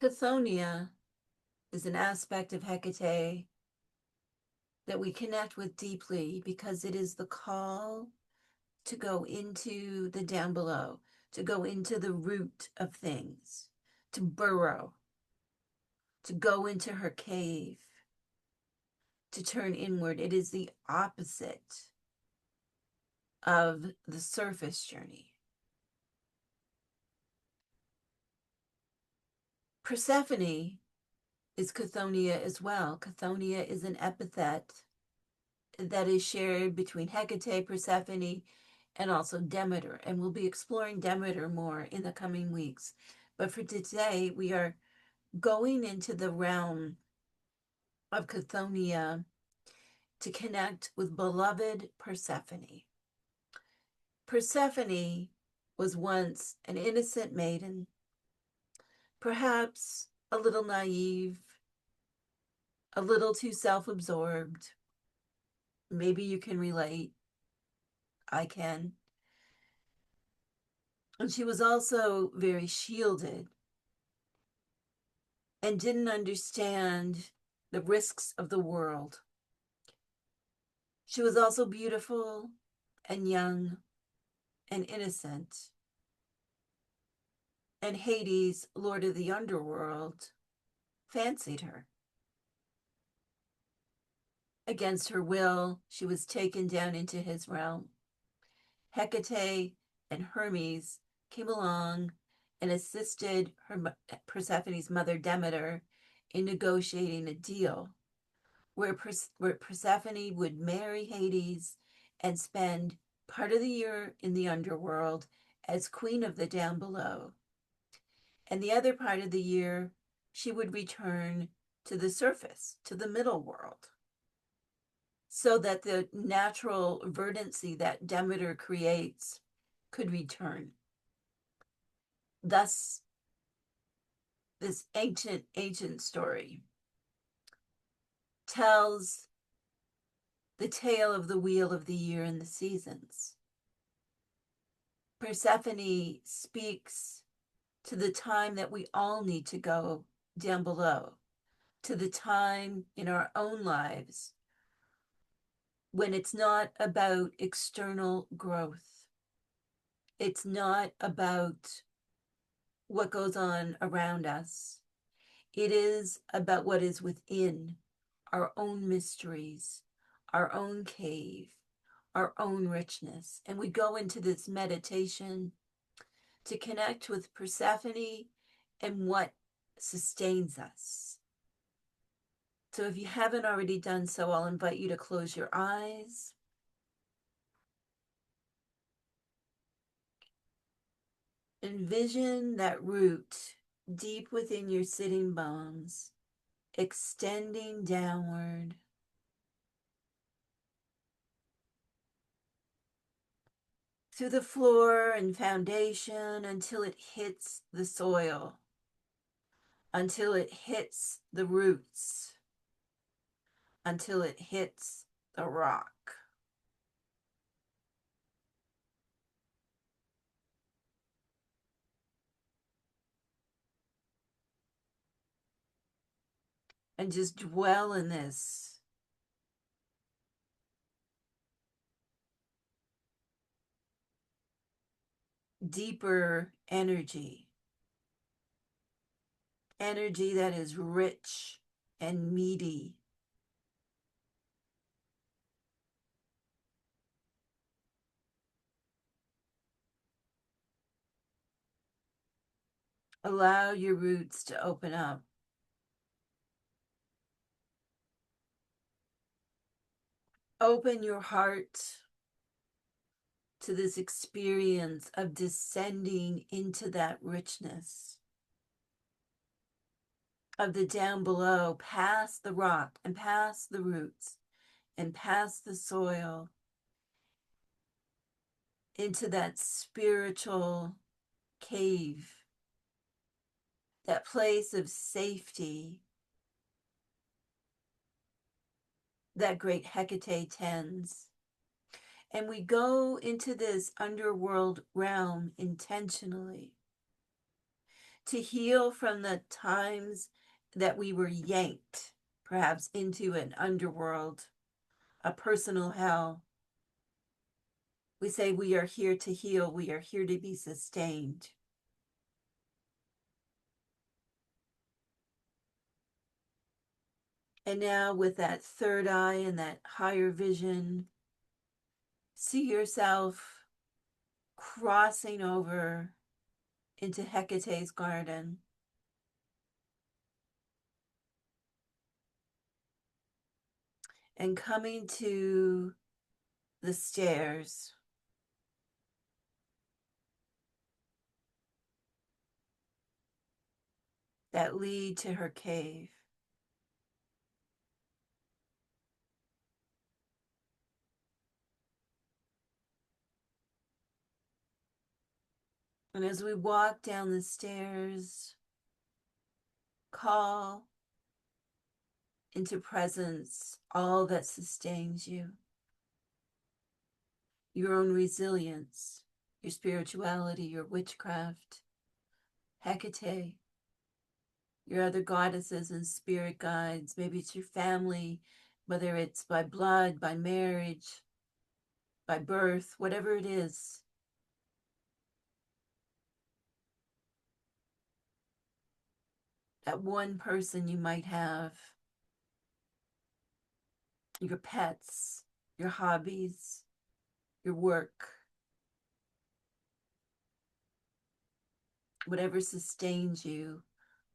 Cathonia is an aspect of Hekate that we connect with deeply because it is the call to go into the down below, to go into the root of things, to burrow, to go into her cave, to turn inward. It is the opposite of the surface journey. Persephone is Cathonia as well. Cathonia is an epithet that is shared between Hecate, Persephone, and also Demeter. And we'll be exploring Demeter more in the coming weeks. But for today, we are going into the realm of Cathonia to connect with beloved Persephone. Persephone was once an innocent maiden, perhaps a little naive, a little too self-absorbed. Maybe you can relate. I can. And she was also very shielded and didn't understand the risks of the world. She was also beautiful and young and innocent. And Hades, lord of the underworld, fancied her. Against her will, she was taken down into his realm. Hecate and Hermes came along and assisted Persephone's mother Demeter in negotiating a deal where Persephone would marry Hades and spend part of the year in the underworld as queen of the down below. And the other part of the year, she would return to the surface, to the middle world, so that the natural verdancy that Demeter creates could return. Thus, this ancient story tells the tale of the wheel of the year and the seasons. Persephone speaks to the time that we all need to go down below, to the time in our own lives when it's not about external growth. It's not about what goes on around us. It is about what is within our own mysteries, our own cave, our own richness. And we go into this meditation to connect with Persephone and what sustains us. So if you haven't already done so, I'll invite you to close your eyes. Envision that root deep within your sitting bones, extending downward, through the floor and foundation until it hits the soil, until it hits the roots, until it hits the rock. And just dwell in this. Deeper energy. Energy that is rich and meaty. Allow your roots to open up. Open your heart to this experience of descending into that richness of the down below, past the rock and past the roots and past the soil, into that spiritual cave, that place of safety that great Hecate tends. And we go into this underworld realm intentionally, to heal from the times that we were yanked, perhaps into an underworld, a personal hell. We say we are here to heal, we are here to be sustained. And now, with that third eye and that higher vision, see yourself crossing over into Hecate's garden. And coming to the stairs that lead to her cave. And as we walk down the stairs, call into presence all that sustains you, your own resilience, your spirituality, your witchcraft, Hecate, your other goddesses and spirit guides. Maybe it's your family, whether it's by blood, by marriage, by birth, whatever it is. That one person you might have, your pets, your hobbies, your work, whatever sustains you,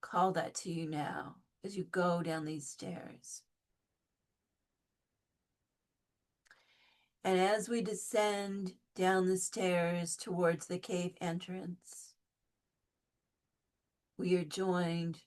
call that to you now as you go down these stairs. And as we descend down the stairs towards the cave entrance, we are joined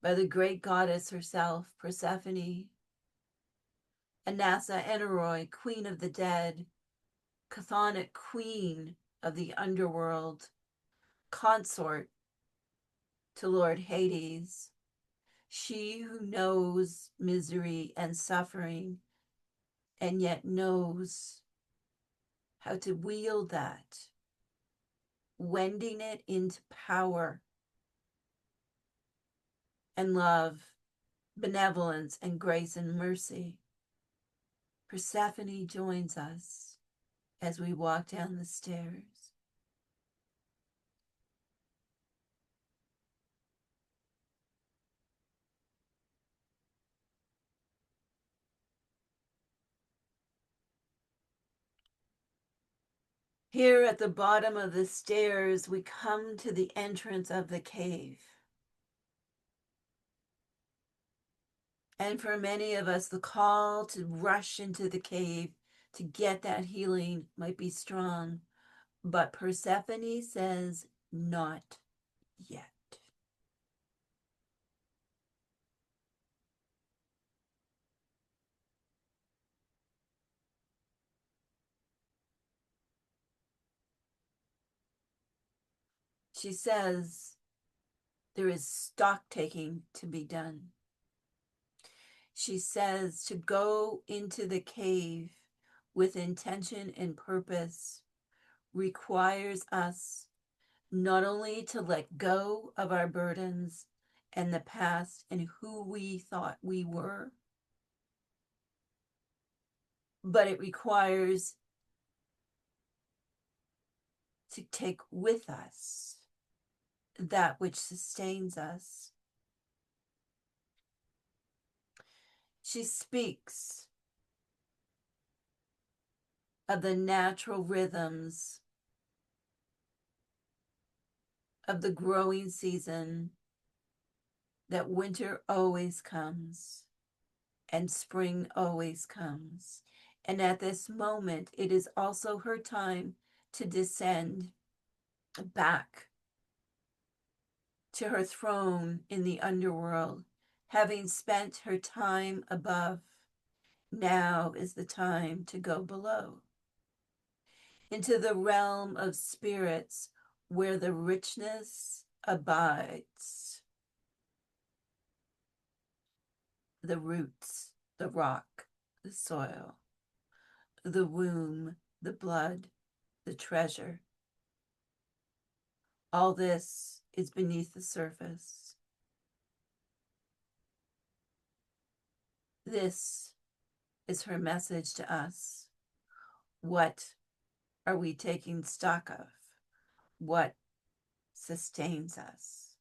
by the great goddess herself, Persephone, Anasa Eneroi, queen of the dead, chthonic queen of the underworld, consort to Lord Hades, she who knows misery and suffering and yet knows how to wield that, wending it into power and love, benevolence and grace and mercy. Persephone joins us as we walk down the stairs. Here at the bottom of the stairs, we come to the entrance of the cave. And for many of us, the call to rush into the cave to get that healing might be strong. But Persephone says, not yet. She says there is stock taking to be done. She says to go into the cave with intention and purpose requires us not only to let go of our burdens and the past and who we thought we were, but it requires to take with us that which sustains us. She speaks of the natural rhythms of the growing season, that winter always comes and spring always comes. And at this moment, it is also her time to descend back to her throne in the underworld. Having spent her time above, now is the time to go below, into the realm of spirits where the richness abides. The roots, the rock, the soil, the womb, the blood, the treasure. All this is beneath the surface. This is her message to us. What are we taking stock of? What sustains us?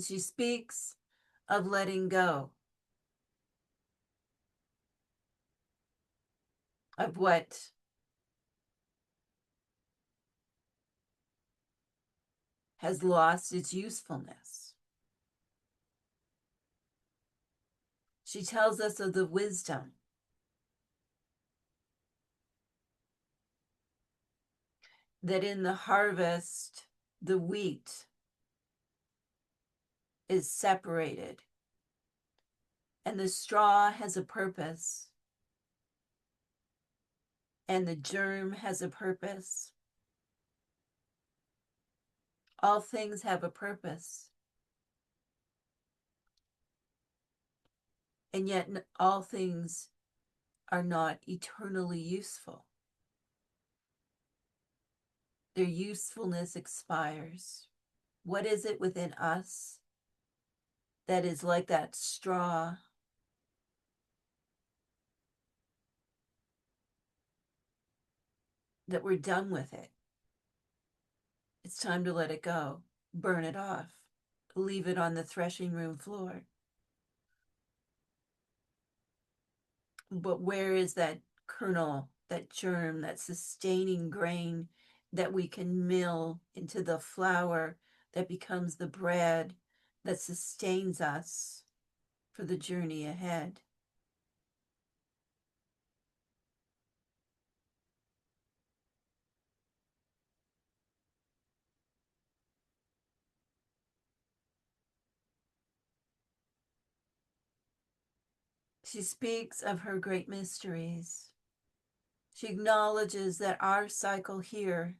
She speaks of letting go, of what has lost its usefulness. She tells us of the wisdom that in the harvest, the wheat is separated and the straw has a purpose and the germ has a purpose. All things have a purpose. And yet all things are not eternally useful. Their usefulness expires. What is it within us that is like that straw that we're done with it? It's time to let it go, burn it off, leave it on the threshing room floor. But where is that kernel, that germ, that sustaining grain that we can mill into the flour that becomes the bread that sustains us for the journey ahead? She speaks of her great mysteries. She acknowledges that our cycle here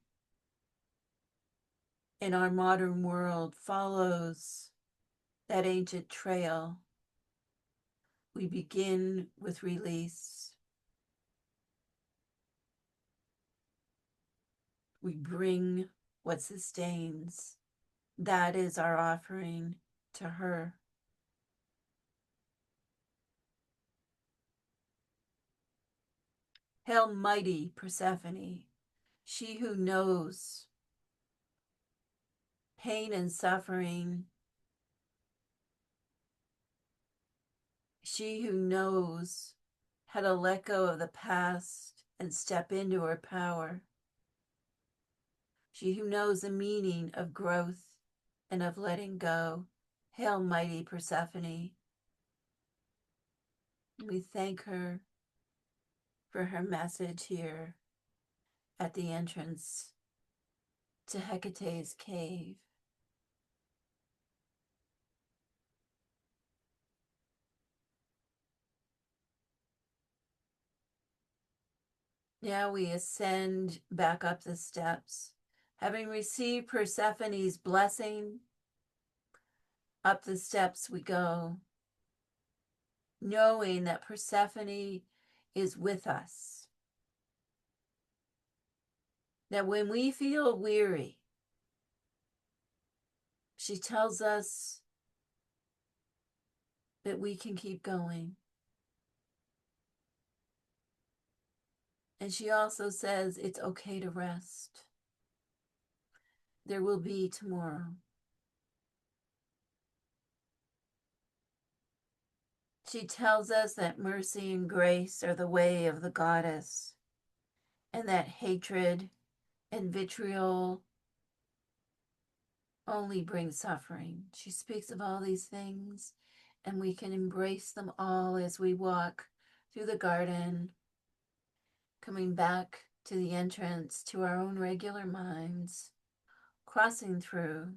in our modern world follows that ancient trail. We begin with release. We bring what sustains. That is our offering to her. Hail, mighty Persephone, she who knows pain and suffering, she who knows how to let go of the past and step into her power, she who knows the meaning of growth and of letting go. Hail, mighty Persephone. We thank her for her message here at the entrance to Hecate's cave. Now we ascend back up the steps. Having received Persephone's blessing, up the steps we go, knowing that Persephone is with us. That when we feel weary, she tells us that we can keep going. And she also says it's okay to rest. There will be tomorrow. She tells us that mercy and grace are the way of the goddess, and that hatred and vitriol only bring suffering. She speaks of all these things, and we can embrace them all as we walk through the garden, coming back to the entrance to our own regular minds, crossing through,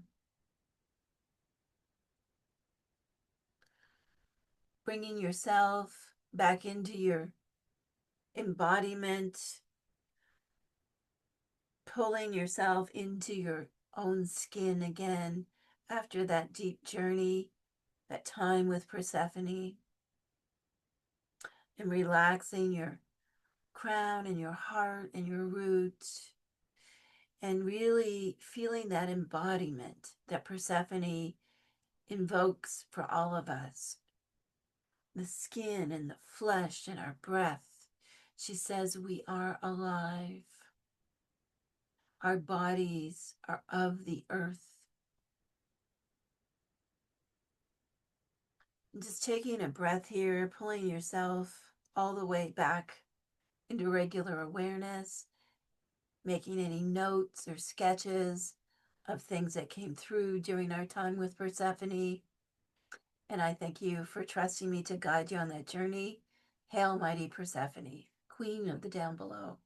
bringing yourself back into your embodiment, pulling yourself into your own skin again after that deep journey, that time with Persephone, and relaxing your crown and your heart and your root, and really feeling that embodiment that Persephone invokes for all of us, the skin and the flesh and our breath. She says we are alive. Our bodies are of the earth. Just taking a breath here, pulling yourself all the way back into regular awareness, making any notes or sketches of things that came through during our time with Persephone. And I thank you for trusting me to guide you on that journey. Hail, mighty Persephone, Queen of the down below.